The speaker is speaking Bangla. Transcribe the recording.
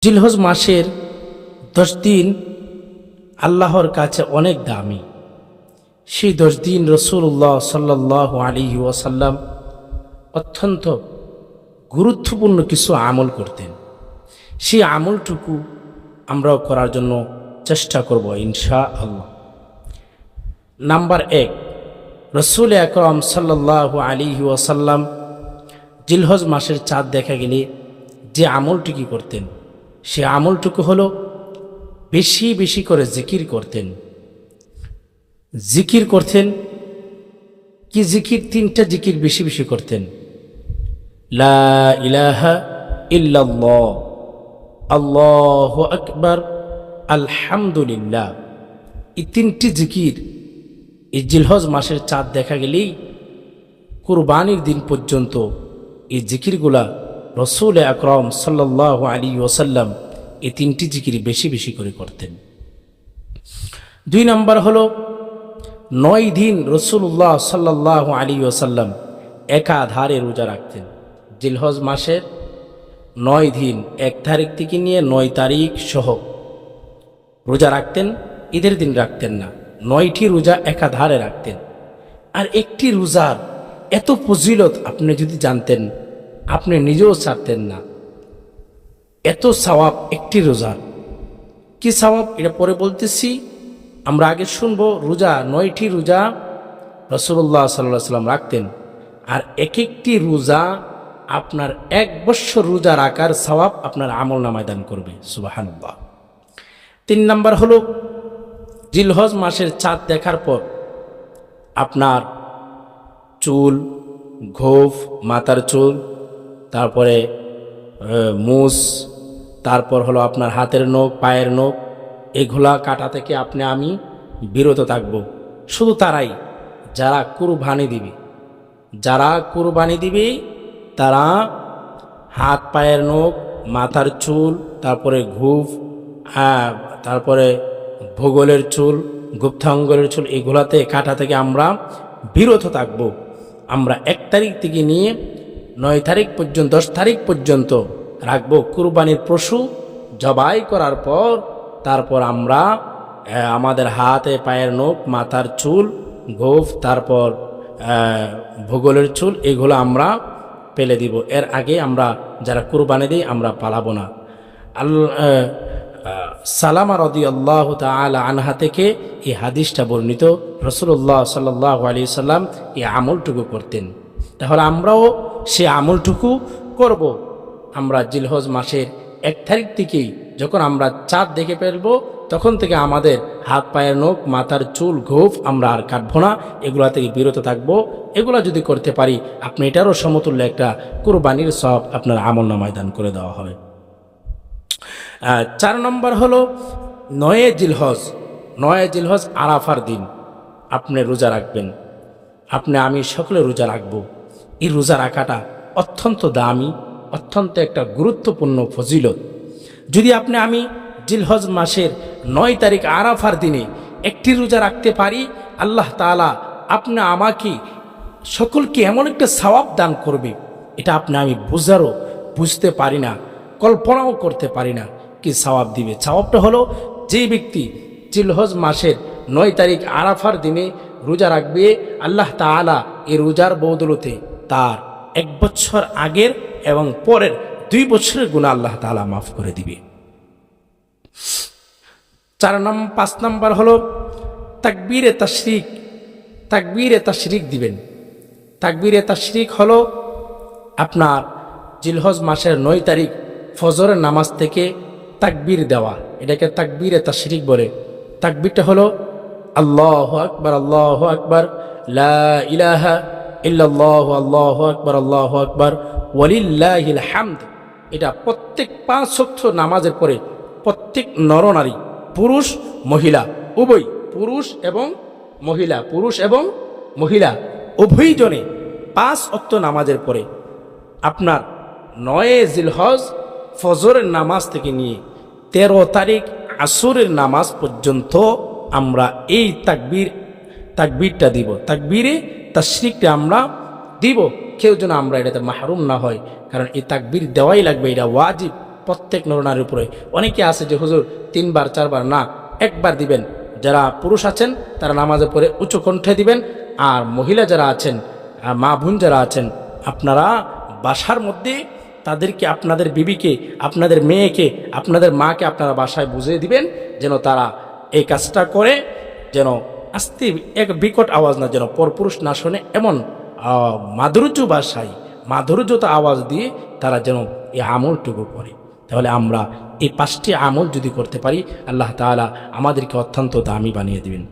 জিলহজ মাসের 10 দিন আল্লাহর কাছে অনেক দামি। সেই 10 দিন রাসূলুল্লাহ সাল্লাল্লাহু আলাইহি ওয়াসাল্লাম অত্যন্ত গুরুত্বপূর্ণ কিছু আমল করতেন। সেই আমলটুকু আমরাও করার জন্য চেষ্টা করব ইনশাআল্লাহ। নাম্বার 1, রাসূল আকরাম সাল্লাল্লাহু আলাইহি ওয়াসাল্লাম জিলহজ মাসের চাঁদ দেখা গেলে যে আমলটুকু করতেন সে আমলটুকু হলো বেশি বেশি করে জিকির করতেন। জিকির করতেন কি? জিকির 3টা জিকির বেশি বেশি করতেন। লা ইলাহা ইল্লাল্লাহ, আল্লাহু আকবার, আলহামদুলিল্লাহ। এই 3টি জিকির এই জিলহজ মাসের চাঁদ দেখা গেলেই কুরবানির দিন পর্যন্ত এই জিকিরগুলা রাসূল আকরাম সাল্লাল্লাহু আলাইহি ওয়াসাল্লাম এই 3টি জিকির বেশি বেশি করে করতেন। 2 নম্বর হলো 9 দিন রাসূলুল্লাহ সাল্লাল্লাহু আলাইহি ওয়াসাল্লাম একাধারে রোজা রাখতেন। জিলহজ মাসের 9 দিন 1 তারিখ থেকে নিয়ে 9 তারিখ সহ রোজা রাখতেন। ঈদের দিন রাখতেন না, 9টি রোজা একাধারে রাখতেন। আর একটি রোজার এত ফজিলত আপনি যদি জানতেন আপনি নিজেও ছাড়তেন না। এত সওয়াব একটি রোজার। কি সওয়াব এটা পরে বলতেছি, আমরা আগে শুনবো। রোজা 9টি রোজা রাসূলুল্লাহ সাল্লাল্লাহু আলাইহি ওয়াসাল্লাম রাখতেন। আর এক একটি রোজা আপনার 1 বছর রোজা রাখার সওয়াব আপনার আমলনামায় দান করবে। সুবহানাল্লাহ। 3 নম্বর হলো জিলহজ মাসের চাঁদ দেখার পর আপনার চুল, গোঁফ, মাথার চুল, তারপরে মুছ, তারপর হলো আপনার হাতের নখ, পায়ের নখ, এগুলা কাটা থেকে আমি বিরত থাকব। শুধু তারাই যারা কুরবানি দিবে, তারা হাত পায়ের নখ, মাথার চুল, তারপরে গোঁফ, তারপরে ভূগোলের চুল, গুপ্তাঙ্গলের চুল, এগুলাতে কাটা থেকে আমরা বিরত থাকব। আমরা 1 তারিখ থেকে নিয়ে 9 তারিখ পর্যন্ত 10 তারিখ পর্যন্ত রাখবো। কুরবানির পশু জবাই করার পর তারপর আমরা আমাদের হাতে পায়ের নখ, মাথার চুল, গোঁফ, তারপর ভূগোলের চুল, এগুলো আমরা ফেলে দিব। এর আগে আমরা যারা কুরবানি দিই আমরা পালাবো না। সালামা রাদিয়াল্লাহু তাআলা আনহা থেকে এই হাদিসটা বর্ণিত। রাসূলুল্লাহ সাল্লাল্লাহু আলাইহি সাল্লাম এই আমলটুকু করতেন। তাহলে আমরাও সে আমলটুকু করব। আমরা জিলহজ মাসের 1 তারিখ থেকেই যখন আমরা চাঁদ দেখে ফেলবো তখন থেকে আমাদের হাত পায়ের নখ, মাথার চুল, গোঁফ আমরা আর কাটবো না, এগুলা থেকে বিরত থাকবো। এগুলা যদি করতে পারি আপনি এটারও সমতুল্য একটা কুরবানির সওয়াব আপনার আমলনামায় দান করে দেওয়া হবে। 4 নম্বর হলো 9 জিলহজ আরাফার দিন আপনি রোজা রাখবেন। আমি সকলে রোজা রাখবো। এই রোজা রাখাটা অত্যন্ত দামি, অত্যন্ত একটা গুরুত্বপূর্ণ ফজিলত। যদি আমি জিলহজ মাসের 9 তারিখ আরাফার দিনে একটি রোজা রাখতে পারি, আল্লাহ তাআলা আমাকে সকলকে এমন একটা সওয়াব দান করবে, এটা আমি বুঝতে পারি না, কল্পনাও করতে পারি না কি সওয়াব দিবে। সওয়াবটা হলো যে ব্যক্তি জিলহজ মাসের 9 তারিখ আরাফার দিনে রোজা রাখবে, আল্লাহ তাআলা এই রোজার বদৌলতে তার 1 বছর আগের এবং পরের 2 বছরের গুনাহ আল্লাহ তাআলা মাফ করে দিবে। 5 নম্বর হলো তাকবীরে তাশরিক দিবেন। তাকবীরে তাশরিক হলো আপনার জিলহজ মাসের 9 তারিখ ফজরের নামাজ থেকে তাকবীর দেওয়া, এটাকে তাকবীরে তাশরিক বলে। তাকবীরটা হলো আল্লাহু আকবার, আল্লাহু আকবার, লা ইলাহা ইল্লাল্লাহু, আল্লাহু আকবার, আল্লাহু আকবার, ওয়ালিল্লাহিল হামদ। এটা প্রত্যেক 5 ওয়াক্ত নামাজের পরে প্রত্যেক নরনারী, পুরুষ মহিলা উভয়, পুরুষ এবং মহিলা উভয় জনে 5 ওয়াক্ত নামাজের পরে আপনার 9 জিলহজ ফজরের নামাজ থেকে নিয়ে 13 তারিখ আসরের নামাজ পর্যন্ত আমরা এই তাকবীরটা দিব। তাকবীরে তাশরিকটা আমরা দিব। কেউ যেন আমরা এটাতে মাহরুম না হয়, কারণ এই তাকবীর দেওয়াই লাগবে, এটা ওয়াজিব। প্রত্যেক নরনারীর উপরে। অনেকে আছে যে হুজুর 3 বার 4 বার না, একবার দিবেন। যারা পুরুষ আছেন তারা নামাজে পড়ে উচ্চ কণ্ঠে দিবেন, আর মহিলা যারা আছেন, মা বোন যারা আছেন, আপনারা বাসার মধ্যে তাদেরকে, আপনাদের বিবিকে, আপনাদের মেয়েকে, আপনাদের মাকে আপনারা বাসায় বুঝিয়ে দিবেন যেন তারা এই কাজটা করে, যেন আস্তে এক বিকট আওয়াজ না, যেন পরপুরুষ না শোনে, এমন মাধুর্য ভাষায় মাধুর্যতা আওয়াজ দিয়ে তারা যেন এই আমলটুকু করে। তাহলে আমরা এই 5টি আমল যদি করতে পারি, আল্লাহ তাআলা আমাদেরকে অত্যন্ত দামি বানিয়ে দিবেন।